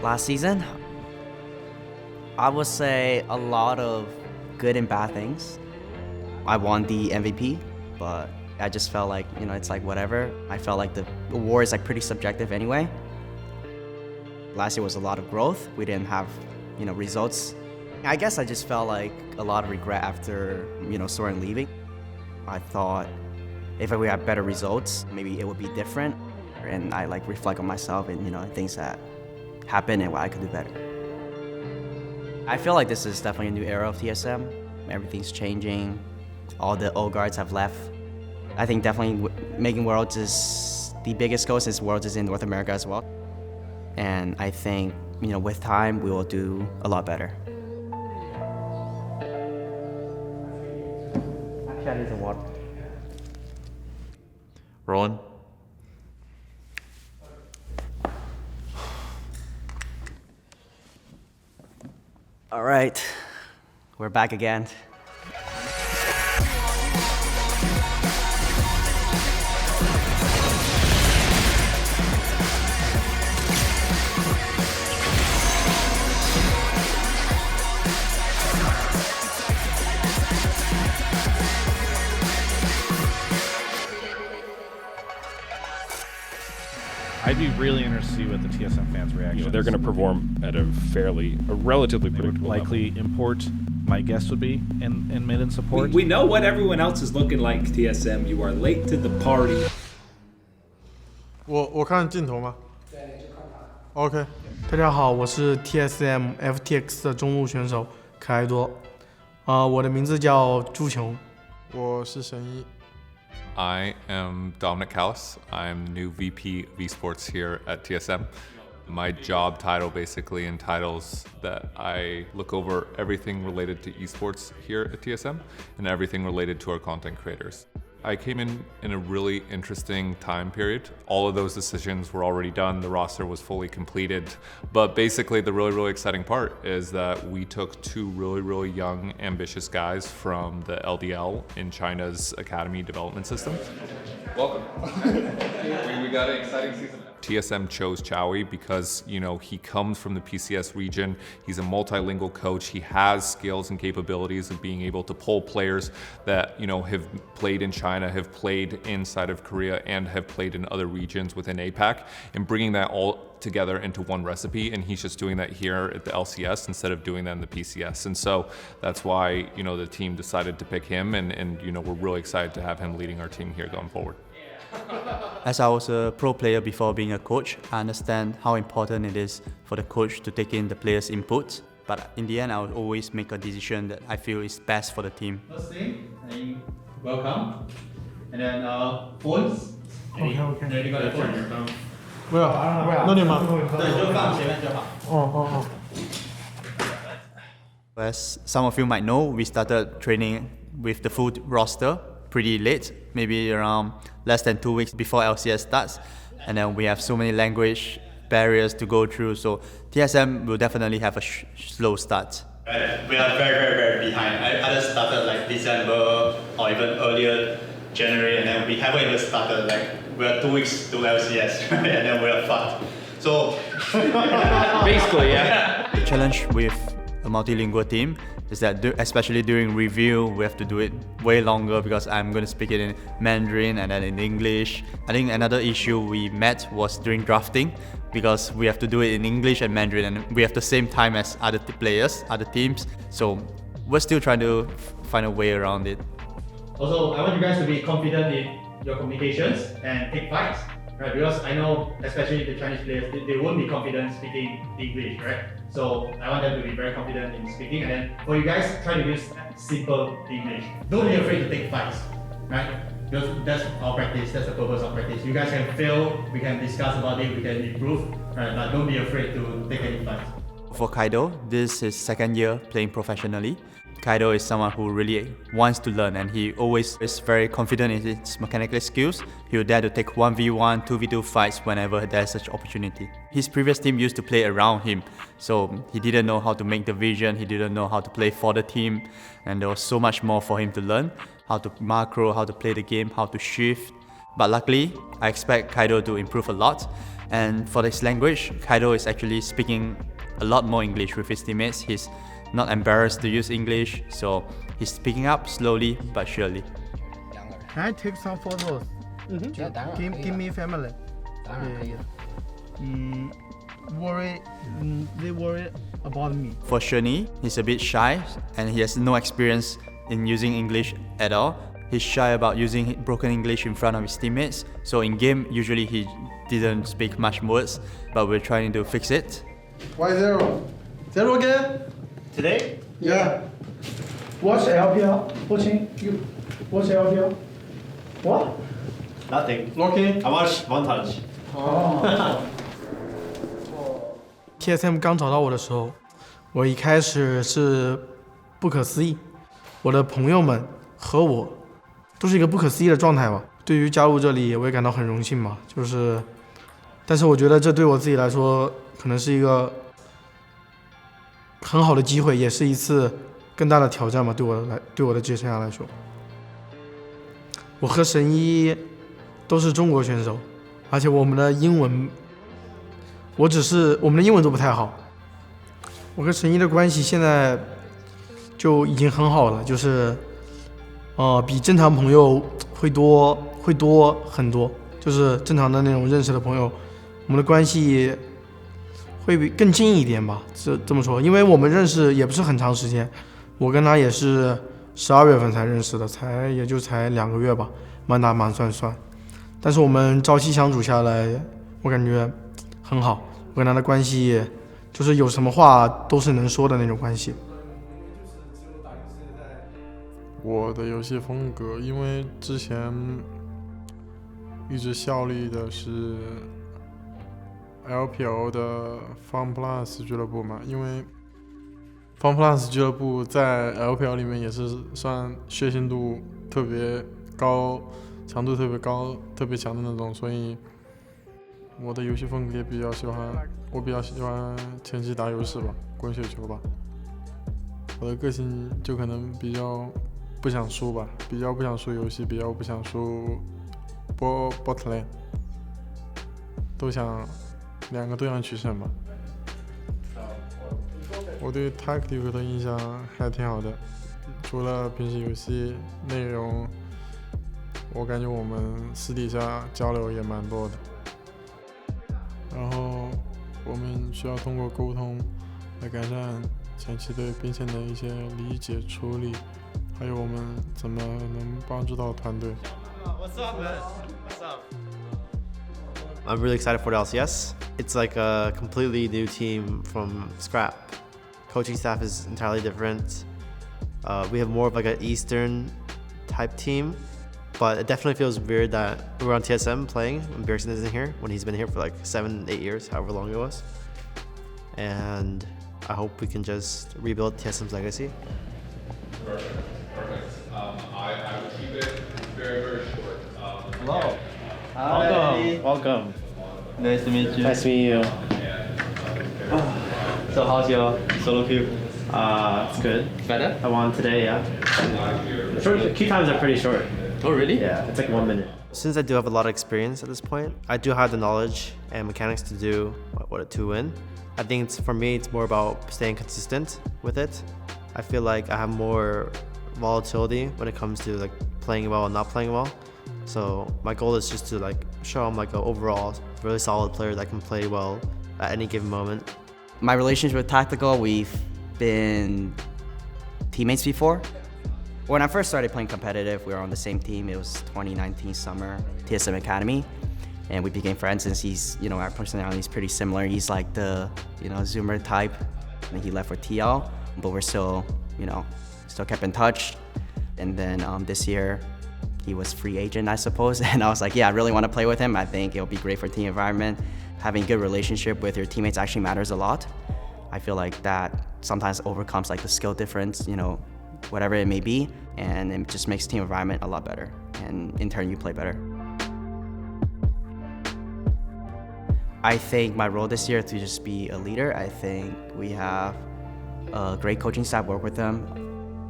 Last season, I would say a lot of good and bad things. I won the MVP, but I just felt like, it's like whatever. I felt like the award is like pretty subjective anyway. Last year was a lot of growth. We didn't have, results. I guess I just felt like a lot of regret after, Soren leaving. I thought if we had better results, maybe it would be different. And I like reflect on myself and, things that happened and what I could do better. I feel like this is definitely a new era of TSM. Everything's changing. All the old guards have left. I think definitely making Worlds is the biggest goal since Worlds is in North America as well. And I think, with time, we will do a lot better. Actually, I need some water. Rolling. All right, we're back again. I'd be really interested to see what the TSM fans' reaction. They're going to perform at a relatively predictable likely level. import. My guess would be in mid and support. We know what everyone else is looking like. TSM, you are late to the party. 我看镜头吗？OK， 大家好，我是 TSM FTX 的中路选手可爱多，我的名字叫朱琼，我是神一。I am Dominic Callis. I'm the new VP of Esports here at TSM. My job title basically entitles that I look over everything related to esports here at TSM and everything related to our content creators. I came in a really interesting time period. All of those decisions were already done. The roster was fully completed. But basically the really exciting part is that we took two really young, ambitious guys from the LDL in China's academy development system. Welcome. we got an exciting season. TSM chose Chowie because, he comes from the PCS region. He's a multilingual coach. He has skills and capabilities of being able to pull players that, have played in China, have played inside of Korea, and have played in other regions within APAC, and bringing that all together into one recipe. And he's just doing that here at the LCS instead of doing that in the PCS. And so that's why, the team decided to pick him, and we're really excited to have him leading our team here going forward. As I was a pro player before being a coach, I understand how important it is for the coach to take in the players' input. But in the end, I will always make a decision that I feel is best for the team. First thing, welcome. And then phones. OK。 You got the phone. 不要，那你吗？对，就放前面就好。哦。As some of you might know, we started training with the full roster pretty late, maybe around less than 2 weeks before LCS starts. And then we have so many language barriers to go through, so TSM will definitely have a slow start. We are very behind. I just started like December or even earlier January, and then we haven't even started. Like we are 2 weeks to LCS, and then we are fucked. So Basically, yeah. The challenge with a multilingual team is that especially during review, we have to do it way longer because I'm going to speak it in Mandarin and then in English. I think another issue we met was during drafting because we have to do it in English and Mandarin, and we have the same time as other players, other teams. So we're still trying to find a way around it. also, I want you guys to be confident in your communications and take fights, right? Because I know, especially the Chinese players, they won't be confident speaking English, right? So I want them to be very confident in speaking, and then for you guys, try to use simple English. Don't be afraid to take fights, right? Because that's our practice, that's the purpose of practice. You guys can fail, we can discuss about it, we can improve, right? But don't be afraid to take any fights. For Kaido, this is his second year playing professionally. Kaido is someone who really wants to learn, and he always is very confident in his mechanical skills. He will dare to take 1v1, 2v2 fights whenever there's such opportunity. His previous team used to play around him, so he didn't know how to make the vision, he didn't know how to play for the team, and there was so much more for him to learn. How to macro, how to play the game, how to shift. But luckily, I expect Kaido to improve a lot. And for this language, keaiduo is actually speaking a lot more English with his teammates. He's not embarrassed to use English, so he's picking up slowly but surely. Can I take some photos? Give me family. They worry about me. For Shenyi, he's a bit shy and he has no experience in using English at all. He's shy about using broken English in front of his teammates. So in game, usually he didn't speak much words, but we're trying to fix it. Why 0? 0 again? Today? Yeah. What's LPL? What's LPL? What? Nothing. Okay. I watched montage. TSM 刚找到我的时候，我一开始是不可思议，我的朋友们和我都是一个不可思议的状态吧。对于加入这里，我也感到很荣幸吧。但是我觉得这对我自己来说，可能是一个很好的机会，也是一次更大的挑战吧。对我的职业生涯来说，我和神一都是中国选手，而且我们的英文都不太好。我和神一的关系现在就已经很好了，比正常朋友会多很多，就是正常的那种认识的朋友，我们的关系会比更近一点吧。这么说，因为我们认识也不是很长时间，我跟他也是12月份才认识的，也就才2个月吧，满打满算。但是我们朝夕相处下来，我感觉很好，我跟他的关系就是有什么话都是能说的那种关系。我的游戏风格，因为之前一直效力的是 LPL 的 FORBES 俱乐部嘛，因为 FORBES 俱乐部在 LPL 里面也是算血腥度特别高、强度特别高、特别强的那种，所以我的游戏风格也比较喜欢前期打优势吧，滚雪球吧。我的个性就可能比较不想输吧，比较不想输游戏，比较不想输bot lane， 两个都想取胜吧。我对 tactic 的印象还挺好的，除了平时游戏内容，我感觉我们私底下交流也蛮多的。然后我们需要通过沟通来改善前期对兵线的一些理解处理，还有我们怎么能帮助到团队。What's up, man? What's up? I'm really excited for the LCS. It's like a completely new team from scrap. Coaching staff is entirely different. We have more of like an Eastern type team, but it definitely feels weird that we're on TSM playing when Bjergsen isn't here, when he's been here for like 7-8 years, however long it was. And I hope we can just rebuild TSM's legacy. Perfect. I would keep it very, very short. Hello. Welcome. Nice to meet you. Nice to meet you. So how's your solo queue? It's good. Better? I won today, yeah. The queue times are pretty short. Oh really? Yeah, it's like 1 minute. Since I do have a lot of experience at this point, I do have the knowledge and mechanics to do to win. I think for me, it's more about staying consistent with it. I feel like I have more volatility when it comes to like playing well and not playing well. So my goal is just to like show I'm like an overall really solid player that can play well at any given moment. My relationship with Tactical, we've been teammates before. When I first started playing competitive, we were on the same team. It was 2019 summer, TSM Academy. And we became friends since he's, our personality is pretty similar. He's like the, Zoomer type. And he left for TL, but we're still, still kept in touch. And then this year, he was free agent, I suppose. And I was like, yeah, I really want to play with him. I think it'll be great for team environment. Having a good relationship with your teammates actually matters a lot. I feel like that sometimes overcomes like the skill difference, whatever it may be. And it just makes team environment a lot better. And in turn, you play better. I think my role this year to just be a leader. I think we have a great coaching staff, work with them.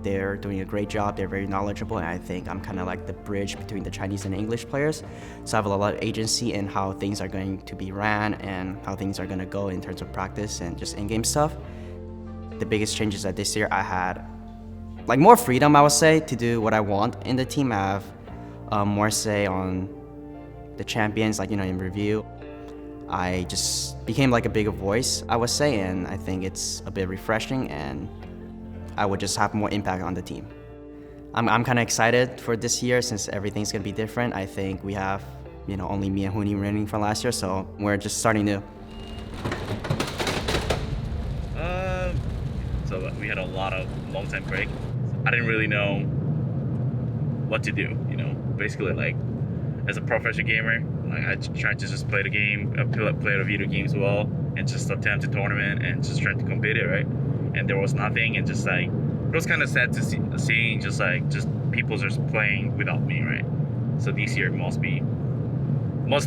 they're doing a great job. They're very knowledgeable, and I think I'm kind of like the bridge between the Chinese and English players. So I have a lot of agency in how things are going to be ran and how things are going to go in terms of practice and just in-game stuff. The biggest changes that this year I had like more freedom, I would say, to do what I want in the team. I have more say on the champions, like, in review. I just became like a bigger voice, I would say, and I think it's a bit refreshing, and I would just have more impact on the team. I'm kind of excited for this year since everything's gonna be different. I think we have, only me and Huni remaining from last year, so we're just starting new. So we had a lot of long time break. I didn't really know what to do, basically like as a professional gamer, like I tried to just play the game, play the video games well, and just attempt a tournament and just trying to compete it, right? And there was nothing, and just like it was kind of sad to seeing just people just playing without me, right? So this year must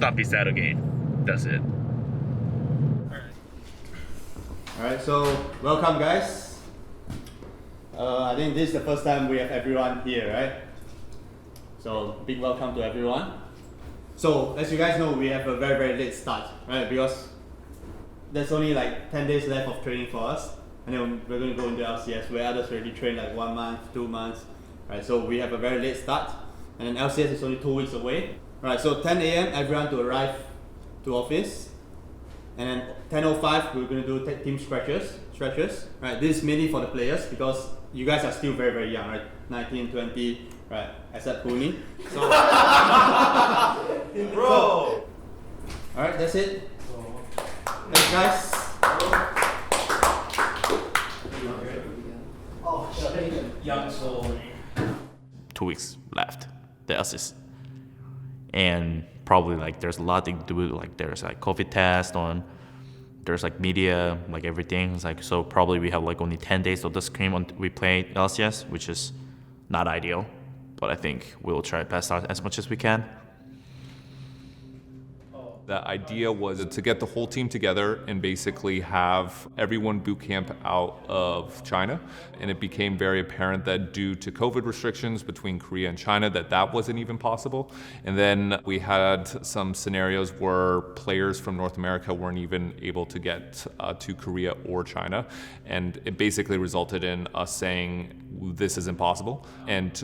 not be sad again. That's it. All right, so welcome guys. I think this is the first time we have everyone here, right? So big welcome to everyone. So as you guys know, we have a very, very late start, right? Because there's only like 10 days left of training for us. And then we're going to go into LCS where others already train like 1 month, 2 months, right? So we have a very late start. And then LCS is only 2 weeks away. Right, so 10 a.m. everyone to arrive to office. And then 10:05 we're going to do team stretches. Right, this is mainly for the players because you guys are still very, very young, right? 19, 20, right? Except Huni. So, bro. All right, that's it. Thanks, guys. 2 weeks left, the assist. And probably like there's a lot to do, like there's like COVID test on, there's like media, like everything. It's like, so probably we have like only 10 days of the scrim on we play LCS, which is not ideal, but I think we'll try best out as much as we can. The idea was to get the whole team together and basically have everyone boot camp out of China. And it became very apparent that due to COVID restrictions between Korea and China, that wasn't even possible. And then we had some scenarios where players from North America weren't even able to get to Korea or China. And it basically resulted in us saying, this is impossible. And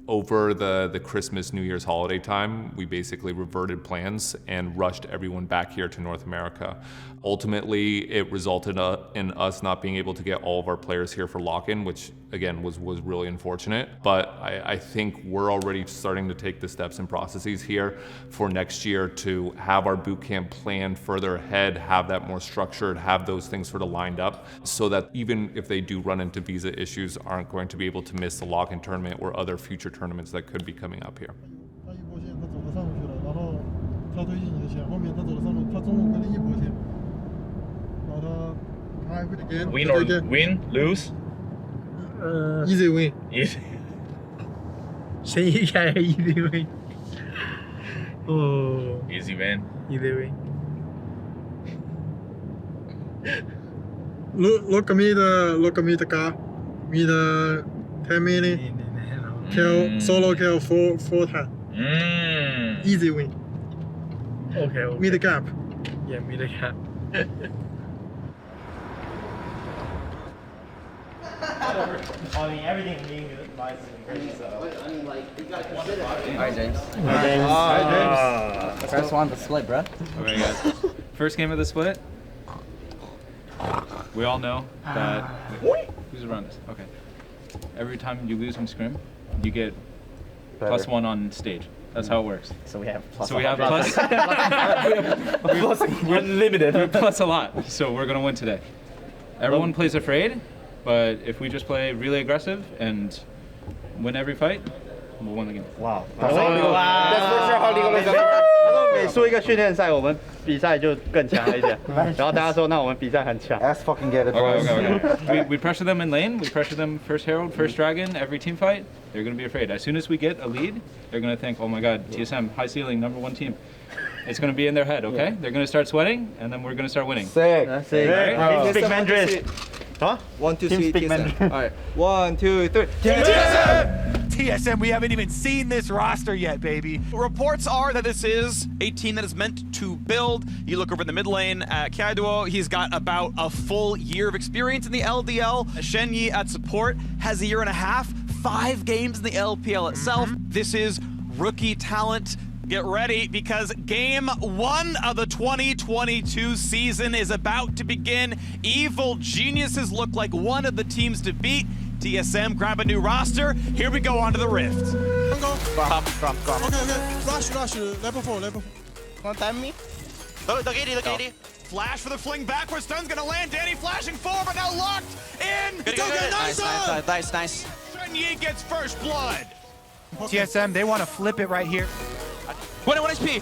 over the Christmas, New Year's holiday time, we basically reverted plans and rushed everyone back here to North America. Ultimately, it resulted in us not being able to get all of our players here for lock-in, which again was really unfortunate. But I think we're already starting to take the steps and processes here for next year to have our boot camp plan further ahead, have that more structured, have those things sort of lined up so that even if they do run into visa issues, aren't going to be able to miss the lock-in tournament or other future tournaments that could be coming up here. Win or win, lose? Easy win. Easy. Shenyi guy, easy win. Oh. Easy win. Easy win. Look at me the car. Me the 10 minute. Kill solo kill four times. Easy win. Okay. Meet the gap. Yeah, meet the gap. I mean, everything being nice and great, so. I mean, like, you gotta consider. Alright, James. Hi, James. First one to split, bro. Okay, guys. First game of the split. We all know that. Wait, who's around us? Okay. Every time you lose in scrim, you get +1 on stage. That's how it works. So we have plus. So we have plus. We're unlimited. We're plus a lot. So we're gonna win today. Everyone plays afraid, but if we just play really aggressive and win every fight, we'll win the game. Wow. That's for sure how League of Legends. 每输一个训练赛，我们比赛就更强了一点。然后大家说，那我们比赛很强。Let's fucking get it, boys. Okay. we pressure them in lane. We pressure them first Herald, first Dragon, every team fight. They're gonna be afraid. As soon as we get a lead, they're gonna think, oh my God, TSM, high ceiling, #1 team. It's gonna be in their head, okay? They're gonna start sweating, and then we're gonna start winning. Sick. Sick. Right? Big man dress. Huh? 1, 2, 3, TSM. All right. 1, 2, 3. TSM, we haven't even seen this roster yet, baby. Reports are that this is a team that is meant to build. You look over in the mid lane at keaiduo, he's got about a full year of experience in the LDL. Shenyi at support has a year and a half, 5 games in the LPL itself. This is rookie talent. Get ready, because game 1 of the 2022 season is about to begin. Evil Geniuses look like one of the teams to beat. TSM grab a new roster. Here we go onto the Rift. Come. Okay. Rush. Level 4. Don't time me. Look AD. Flash for the fling backward. Stun's gonna land. Danny flashing forward, but now locked in. It's okay. Nice. Shenyi gets first blood. TSM, they want to flip it right here. 21 HP.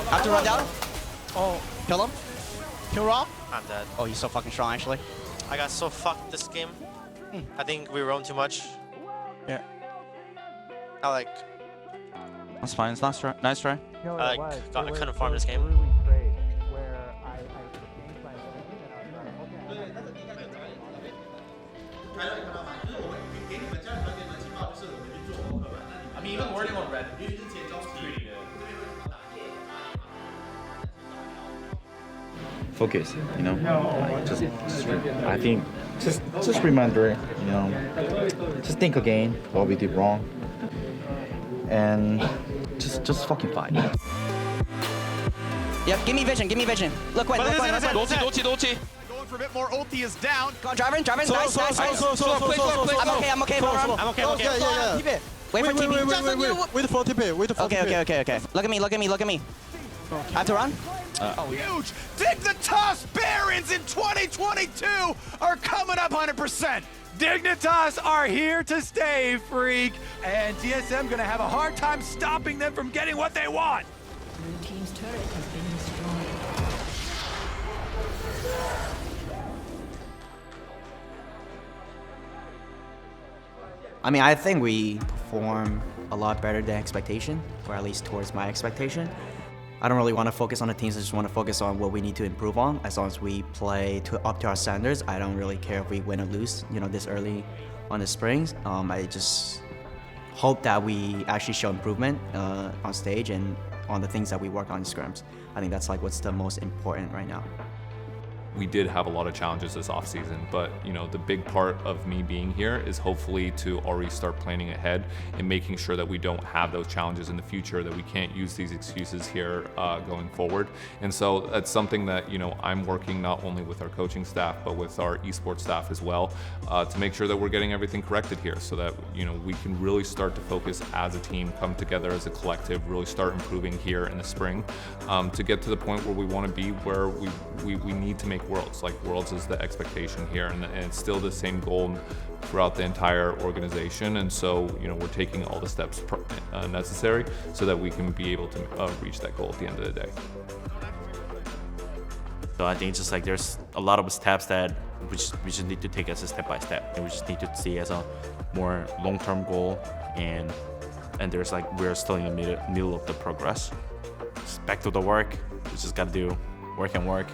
Have to run down. Oh, Kill him. Kill Rob. I'm dead. Oh, he's so fucking strong, actually. I got so fucked this game. I think we roamed too much. Yeah. I like. That's fine. It's nice try. I couldn't farm this game. I mean, even wording on red. Focus, you know. I think just remember, you know, just think again what we did wrong, and just fucking fight. Yep. Give me vision. Look, wait. Dolce. Going for a bit more. Ulti is down. Go on, Jarvan. Nice. I'm okay. I'm okay. Yeah. Keep it. Wait for TP. Wait for TP. Okay. Look at me. I have to run? Huge! Dig the Toss Barons in 2022 are coming up 100%. Dignitas are here to stay, freak. And TSM gonna have a hard time stopping them from getting what they want. Blue team's turret has been destroyed. I mean, I think we perform a lot better than expectation, or at least towards my expectation. I don't really want to focus on the teams, I just want to focus on what we need to improve on. As long as we play up to our standards, I don't really care if we win or lose, you know, this early on the springs. I just hope that we actually show improvement on stage and on the things that we work on in scrims. I think that's like what's the most important right now. We did have a lot of challenges this offseason, but you know, the big part of me being here is hopefully to already start planning ahead and making sure that we don't have those challenges in the future, that we can't use these excuses here going forward. And so that's something that, you know, I'm working not only with our coaching staff, but with our esports staff as well, to make sure that we're getting everything corrected here so that, you know, we can really start to focus as a team, come together as a collective, really start improving here in the spring, to get to the point where we want to be, where we need to make Worlds. Like, Worlds is the expectation here, and it's still the same goal throughout the entire organization. And so, you know, we're taking all the steps necessary so that we can be able to reach that goal at the end of the day. So I think just like there's a lot of steps that we just need to take as a step by step, and we just need to see as a more long-term goal. And there's like, we're still in the middle of the progress. Just back to the work. We just gotta do work and work.